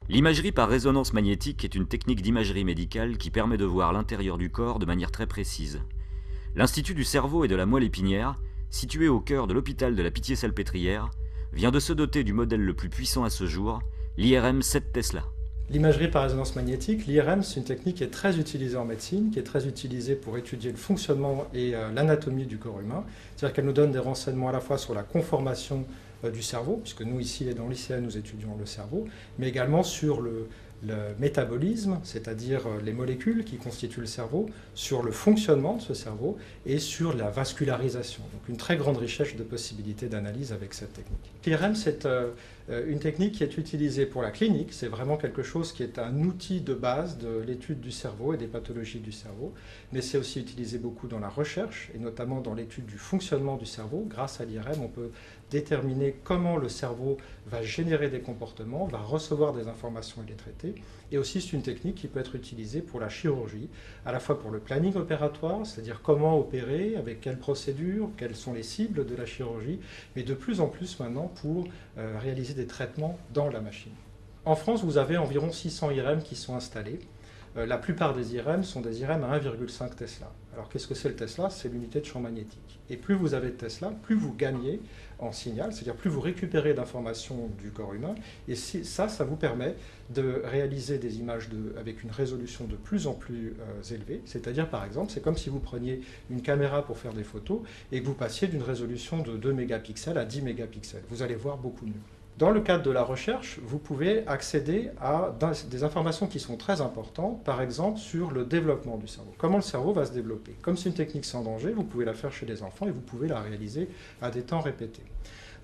L'imagerie par résonance magnétique est une technique d'imagerie médicale qui permet de voir l'intérieur du corps de manière très précise. L'Institut du cerveau et de la moelle épinière, situé au cœur de l'hôpital de la Pitié-Salpêtrière, vient de se doter du modèle le plus puissant à ce jour, l'IRM 7 Tesla. L'imagerie par résonance magnétique, l'IRM, c'est une technique qui est très utilisée en médecine, qui est très utilisée pour étudier le fonctionnement et l'anatomie du corps humain. C'est-à-dire qu'elle nous donne des renseignements à la fois sur la conformation du cerveau, puisque nous ici dans l'ICN nous étudions le cerveau, mais également sur le métabolisme, c'est-à-dire les molécules qui constituent le cerveau, sur le fonctionnement de ce cerveau et sur la vascularisation. Donc une très grande richesse de possibilités d'analyse avec cette technique. L'IRM, c'est une technique qui est utilisée pour la clinique, c'est vraiment quelque chose qui est un outil de base de l'étude du cerveau et des pathologies du cerveau, mais c'est aussi utilisé beaucoup dans la recherche et notamment dans l'étude du fonctionnement du cerveau. Grâce à l'IRM, on peut déterminer comment le cerveau va générer des comportements, va recevoir des informations et les traiter. Et aussi, c'est une technique qui peut être utilisée pour la chirurgie, à la fois pour le planning opératoire, c'est-à-dire comment opérer, avec quelles procédures, quelles sont les cibles de la chirurgie, mais de plus en plus maintenant pour réaliser des traitements dans la machine. En France, vous avez environ 600 IRM qui sont installés. La plupart des IRM sont des IRM à 1,5 Tesla. Alors qu'est-ce que c'est le Tesla? C'est l'unité de champ magnétique. Et plus vous avez de Tesla, plus vous gagnez en signal, c'est-à-dire plus vous récupérez d'informations du corps humain. Et ça vous permet de réaliser des images avec une résolution de plus en plus élevée. C'est-à-dire, par exemple, c'est comme si vous preniez une caméra pour faire des photos et que vous passiez d'une résolution de 2 mégapixels à 10 mégapixels. Vous allez voir beaucoup mieux. Dans le cadre de la recherche, vous pouvez accéder à des informations qui sont très importantes, par exemple sur le développement du cerveau. Comment le cerveau va se développer. Comme c'est une technique sans danger, vous pouvez la faire chez les enfants et vous pouvez la réaliser à des temps répétés.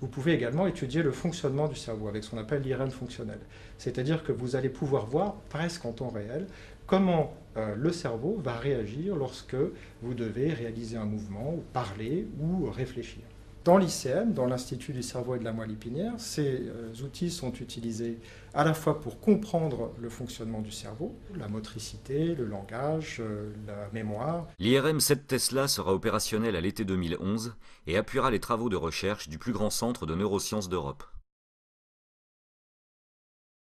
Vous pouvez également étudier le fonctionnement du cerveau avec ce qu'on appelle l'IRM fonctionnel. C'est-à-dire que vous allez pouvoir voir presque en temps réel comment le cerveau va réagir lorsque vous devez réaliser un mouvement, ou parler ou réfléchir. Dans l'ICN, dans l'Institut du cerveau et de la moelle épinière, ces outils sont utilisés à la fois pour comprendre le fonctionnement du cerveau, la motricité, le langage, la mémoire. L'IRM 7 Tesla sera opérationnel à l'été 2011 et appuiera les travaux de recherche du plus grand centre de neurosciences d'Europe.